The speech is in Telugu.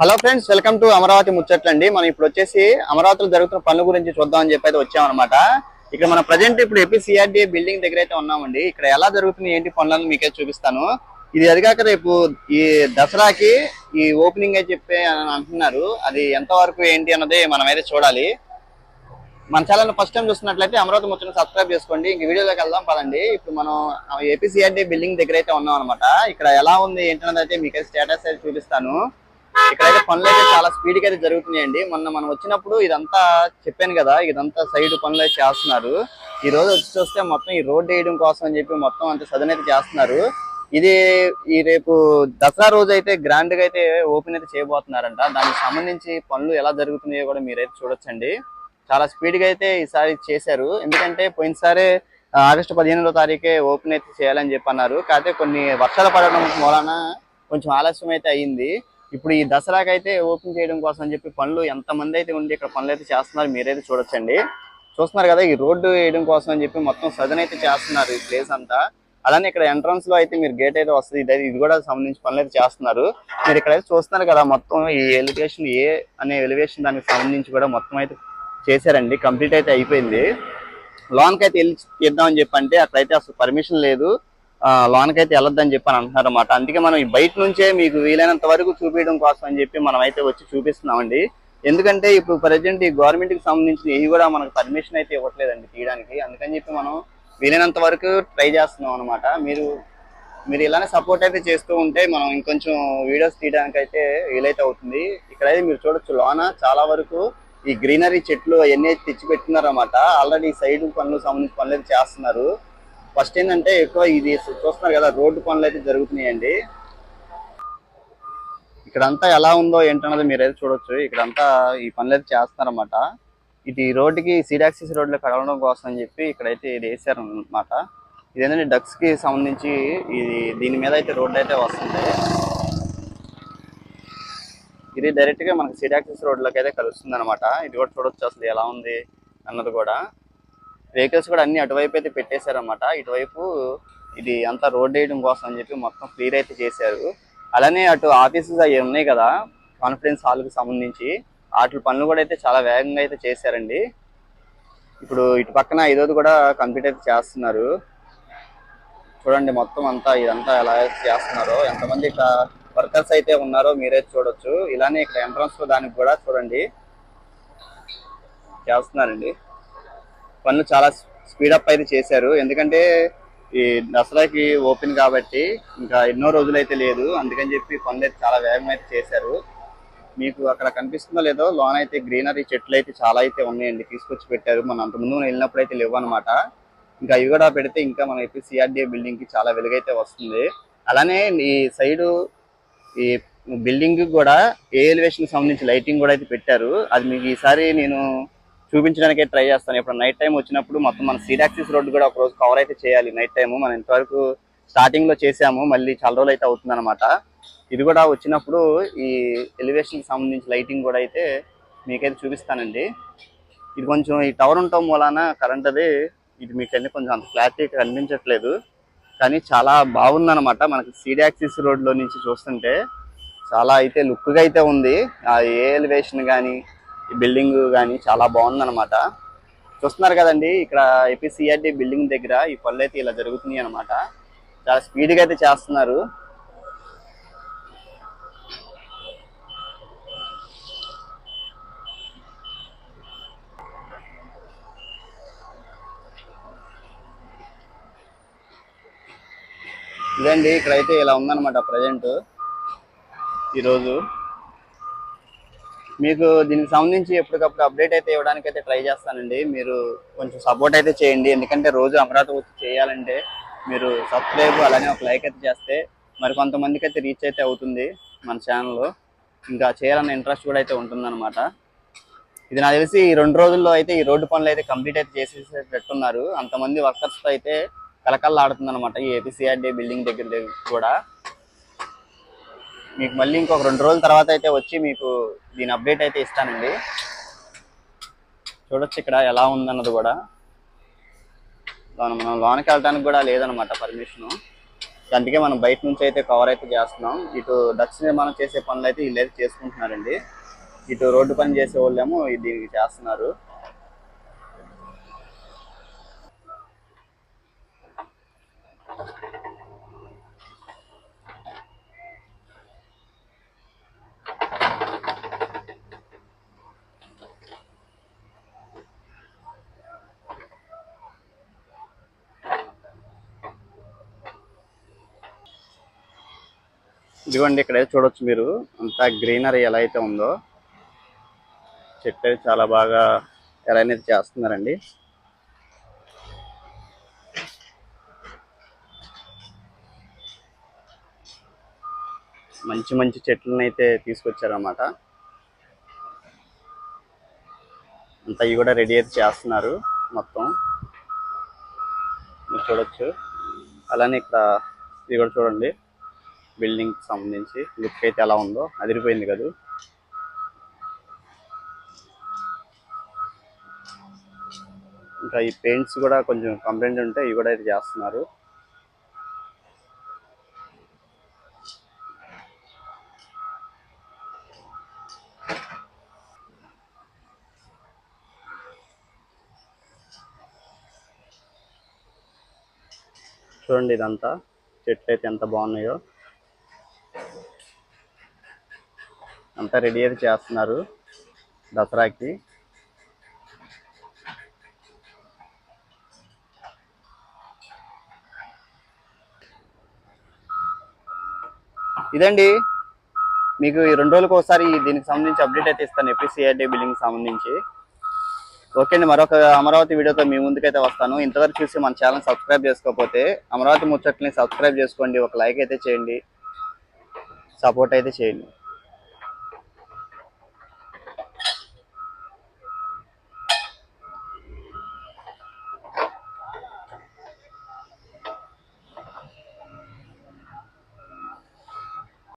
Hello friends, welcome to Amaravati ముచ్చట్లండి. మనం ఇప్పుడు వచ్చేసి అమరావతిలో జరుగుతున్న పనుల గురించి చూద్దామని చెప్పి అయితే వచ్చామన్నమాట. ఇక్కడ మన ప్రజెంట్ ఇప్పుడు ఏపీసీఆర్డీఏ బిల్డింగ్ దగ్గర అయితే ఉన్నామండి. ఇక్కడ ఎలా జరుగుతుంది ఏంటి పనులను మీకైతే చూపిస్తాను. ఇది అదిగాక రేపు ఈ దసరాకి ఈ ఓపెనింగ్ అయితే చెప్పి అని అంటున్నారు. అది ఎంత వరకు ఏంటి అన్నది మనం అయితే చూడాలి. మన ఛానల్ ఫస్ట్ టైం చూస్తున్నట్లయితే అమరావతి ముచ్చట్ని సబ్స్క్రైబ్ చేసుకోండి. ఇంక వీడియోలోకి వెళ్దాం పదండి. ఇప్పుడు మనం ఏపీసీఆర్డీఏ బిల్డింగ్ దగ్గర అయితే ఉన్నాం అనమాట. ఇక్కడ ఎలా ఉంది ఏంటన్నది అయితే మీకైతే స్టేటస్ అయితే చూపిస్తాను. ఇక్కడైతే పనులు అయితే చాలా స్పీడ్ గా అయితే జరుగుతున్నాయండి. మొన్న మనం వచ్చినప్పుడు ఇదంతా చెప్పాను కదా, ఇదంతా సైడ్ పనులు అయితే చేస్తున్నారు. ఈ రోజు వచ్చి చూస్తే మొత్తం ఈ రోడ్ వేయడం కోసం అని చెప్పి మొత్తం అంత సదనైతే చేస్తున్నారు. ఇది ఈ రేపు దసరా రోజు అయితే గ్రాండ్ గా అయితే ఓపెన్ అయితే చేయబోతున్నారంట. దానికి సంబంధించి పనులు ఎలా జరుగుతున్నాయో కూడా మీరైతే చూడొచ్చండి. చాలా స్పీడ్ గా అయితే ఈసారి చేశారు. ఎందుకంటే పోయినసారి ఆగస్టు 15వ తారీఖే ఓపెన్ అయితే చేయాలని చెప్పి అన్నారు. కాకపోతే కొన్ని వర్షాలు పడడం మూలన కొంచెం ఆలస్యం అయితే అయ్యింది. ఇప్పుడు ఈ దసరాకి అయితే ఓపెన్ చేయడం కోసం అని చెప్పి పనులు ఎంతమంది అయితే ఉండి ఇక్కడ పనులు అయితే చేస్తున్నారు మీరైతే చూడొచ్చండి. చూస్తున్నారు కదా, ఈ రోడ్డు వేయడం కోసం అని చెప్పి మొత్తం సదన్ అయితే చేస్తున్నారు ఈ ప్లేస్ అంతా. అలానే ఇక్కడ ఎంట్రన్స్ లో అయితే మీరు గేట్ అయితే వస్తుంది. ఇది కూడా సంబంధించి పనులు అయితే చేస్తున్నారు. మీరు ఇక్కడైతే చూస్తున్నారు కదా, మొత్తం ఈ ఎలివేషన్ ఏ అనే ఎలివేషన్ దానికి సంబంధించి కూడా మొత్తం అయితే చేశారండి. కంప్లీట్ అయితే అయిపోయింది. లోన్కి అయితే వెళ్ళి తీద్దామని చెప్పి అంటే అక్కడైతే అసలు పర్మిషన్ లేదు. లోన్కి అయితే వెళ్ళొద్దని చెప్పి అని అంటున్నారు అన్నమాట. అందుకే మనం ఈ బయట నుంచే మీకు వీలైనంత వరకు చూపించడం కోసం అని చెప్పి మనం అయితే వచ్చి చూపిస్తున్నామండి. ఎందుకంటే ఇప్పుడు ప్రజెంట్ ఈ గవర్నమెంట్ కి సంబంధించిన ఇవి కూడా మనకు పర్మిషన్ అయితే ఇవ్వట్లేదండి తీయడానికి. అందుకని చెప్పి మనం వీలైనంత వరకు ట్రై చేస్తున్నాం అనమాట. మీరు ఇలానే సపోర్ట్ అయితే చేస్తూ ఉంటే మనం ఇంకొంచెం వీడియోస్ తీయడానికి అయితే వీలైతే అవుతుంది. ఇక్కడైతే మీరు చూడొచ్చు, లోన చాలా వరకు ఈ గ్రీనరీ చెట్లు అవన్నీ తెచ్చి పెట్టినారన్నమాట. ఆల్రెడీ సైడ్ పనులు సంబంధించిన పనులు అయితే చేస్తున్నారు. ఫస్ట్ ఏంటంటే ఎక్కువ ఇది చూస్తున్నారు కదా, రోడ్డు పనులు అయితే జరుగుతున్నాయండి. ఇక్కడంతా ఎలా ఉందో ఏంటన్నది మీరైతే చూడొచ్చు. ఇక్కడంతా ఈ పనులు అయితే చేస్తున్నారన్నమాట. ఇది రోడ్డుకి సీడాక్సిస్ రోడ్లో కలవడం కోసం అని చెప్పి ఇక్కడైతే ఇది వేసారు అనమాట. ఇదేంటంటే డక్స్ కి సంబంధించి దీని మీద అయితే రోడ్డు అయితే వస్తుంది. ఇది డైరెక్ట్ గా మనకి సీడాక్సిస్ రోడ్లోకి అయితే కలుస్తుంది అనమాట. ఇది కూడా చూడొచ్చు అసలు ఎలా ఉంది అన్నది కూడా. వెహికల్స్ కూడా అన్ని అటువైపు అయితే పెట్టేశారన్నమాట. ఇటువైపు ఇది అంతా రోడ్ వేయడం కోసం అని చెప్పి మొత్తం క్లియర్ అయితే చేశారు. అలానే అటు ఆఫీసెస్ అవి ఉన్నాయి కదా, కాన్ఫరెన్స్ హాల్కి సంబంధించి వాటి పనులు కూడా అయితే చాలా వేగంగా అయితే చేశారండి. ఇప్పుడు ఇటు పక్కన ఐదోది కూడా కంప్లీట్ అయితే చేస్తున్నారు. చూడండి మొత్తం అంతా ఇదంతా ఎలా చేస్తున్నారో, ఎంతమంది ఇక్కడ వర్కర్స్ అయితే ఉన్నారో మీరైతే చూడొచ్చు. ఇలానే ఇక్కడ ఎంట్రన్స్ దానికి కూడా చూడండి చేస్తున్నారండి. పనులు చాలా స్పీడప్ అయితే చేశారు. ఎందుకంటే ఈ దసరాకి ఓపెన్ కాబట్టి ఇంకా ఎన్నో రోజులు అయితే లేదు. అందుకని చెప్పి పనులు అయితే చాలా వేగంగా అయితే చేశారు. మీకు అక్కడ కనిపిస్తుందో లేదో, లోన్ అయితే గ్రీనరీ చెట్లు అయితే చాలా అయితే ఉన్నాయండి, తీసుకొచ్చి పెట్టారు. మనం అంతకుముందు వెళ్ళినప్పుడు అయితే లేవు అనమాట. ఇంకా ఇవి కూడా పెడితే ఇంకా మన ఏపీసీఆర్డీఏ బిల్డింగ్ కి చాలా వెలుగైతే వస్తుంది. అలానే ఈ సైడు ఈ బిల్డింగ్ కూడా ఏ ఎలివేషన్ సంబంధించి లైటింగ్ కూడా అయితే పెట్టారు. అది మీకు ఈసారి నేను చూపించడానికి ట్రై చేస్తాను. ఇప్పుడు నైట్ టైం వచ్చినప్పుడు మొత్తం మన సీడాక్సిస్ రోడ్డు కూడా ఒక రోజు కవర్ అయితే చేయాలి నైట్ టైము. మనం ఇంతవరకు స్టార్టింగ్ లో చేసాము, మళ్ళీ చాలా రోజులు అయితే అవుతుంది అనమాట. ఇది కూడా వచ్చినప్పుడు ఈ ఎలివేషన్ కి సంబంధించి లైటింగ్ కూడా అయితే మీకైతే చూపిస్తానండి. ఇది కొంచెం ఈ టవర్ ఉండటం మూలాన కరెంట్ అది ఇది మీకైతే కొంచెం అంత క్లారిటీ కనిపించట్లేదు, కానీ చాలా బాగుందన్నమాట. మనకి సీడాక్సిస్ రోడ్లో నుంచి చూస్తుంటే చాలా అయితే లుక్గా అయితే ఉంది. ఆ ఏ ఎలివేషన్ కానీ ఈ బిల్డింగ్ కానీ చాలా బాగుందన్నమాట. చూస్తున్నారు కదండి, ఇక్కడ ఏపీసీఆర్డీ బిల్డింగ్ దగ్గర ఈ పనులు అయితే ఇలా జరుగుతున్నాయి అనమాట. చాలా స్పీడ్గా అయితే చేస్తున్నారు. ఇదండి ఇక్కడైతే ఇలా ఉందన్నమాట ప్రజెంట్ ఈరోజు. మీకు దీనికి సంబంధించి ఎప్పటికప్పుడు అప్డేట్ అయితే ఇవ్వడానికి అయితే ట్రై చేస్తానండి. మీరు కొంచెం సపోర్ట్ అయితే చేయండి. ఎందుకంటే రోజు అమరావతి వచ్చి చేయాలంటే మీరు సబ్స్క్రైబ్ అలానే ఒక లైక్ అయితే చేస్తే మరి కొంతమందికి అయితే రీచ్ అయితే అవుతుంది మన ఛానల్లో. ఇంకా చేయాలన్న ఇంట్రెస్ట్ కూడా అయితే ఉంటుందన్నమాట. ఇది నాకు తెలిసి ఈ 2 రోజుల్లో అయితే ఈ రోడ్డు పనులు అయితే కంప్లీట్ అయితే చేసేసేటట్టున్నారు. అంతమంది వర్కర్స్తో అయితే కలకల్లా ఆడుతుంది అనమాట ఈ ఏపీసీఆర్డీ బిల్డింగ్ దగ్గర కూడా. మీకు మళ్ళీ ఇంకొక 2 రోజుల తర్వాత అయితే వచ్చి మీకు దీని అప్డేట్ అయితే ఇస్తానండి. చూడొచ్చు ఇక్కడ ఎలా ఉందన్నది కూడా. మనం లోనికి వెళ్ళడానికి కూడా లేదనమాట పర్మిషను. అందుకే మనం బయట నుంచి అయితే కవర్ అయితే చేస్తున్నాం. ఇటు డక్స్ నిర్మాణం చేసే పనులు అయితే వీళ్ళైతే చేసుకుంటున్నారండి. ఇటు రోడ్డు పని చేసే వాళ్ళేమో దీనికి చేస్తున్నారు. ఇదిగోండి ఇక్కడ చూడొచ్చు మీరు, అంతా గ్రీనరీ ఎలా అయితే ఉందో, చెట్టు అయితే చాలా బాగా ఎలా అనేది చేస్తున్నారండి. మంచి మంచి చెట్లను అయితే తీసుకొచ్చారన్నమాట. అంతా ఇవి కూడా రెడీ అయితే చేస్తున్నారు మొత్తం, మీరు చూడొచ్చు. అలానే ఇక్కడ ఇది కూడా చూడండి, బిల్డింగ్ సంబంధించి లుక్ అయితే ఎలా ఉందో, అదిరిపోయింది కదా. ఇంకా ఈ పెయింట్స్ కూడా కొంచెం కంప్లైంట్ ఉంటే ఇవి కూడా అయితే చేస్తున్నారు. చూడండి ఇదంతా చెట్లు అయితే ఎంత బాగున్నాయో, అంతా రెడీ అయితే చేస్తున్నారు దసరాకి. ఇదండి మీకు ఈ 2 రోజులకు ఒకసారి దీనికి సంబంధించి అప్డేట్ అయితే ఇస్తాను, ఏపీసీఆర్డీ బిల్డింగ్ సంబంధించి. ఓకే అండి, మరొక అమరావతి వీడియోతో మీ ముందుకైతే వస్తాను. ఇంతవరకు చూసి మన ఛానల్ సబ్స్క్రైబ్ చేసుకోకపోతే అమరావతి ముచ్చట్ని సబ్స్క్రైబ్ చేసుకోండి, ఒక లైక్ అయితే చేయండి, సపోర్ట్ అయితే చేయండి.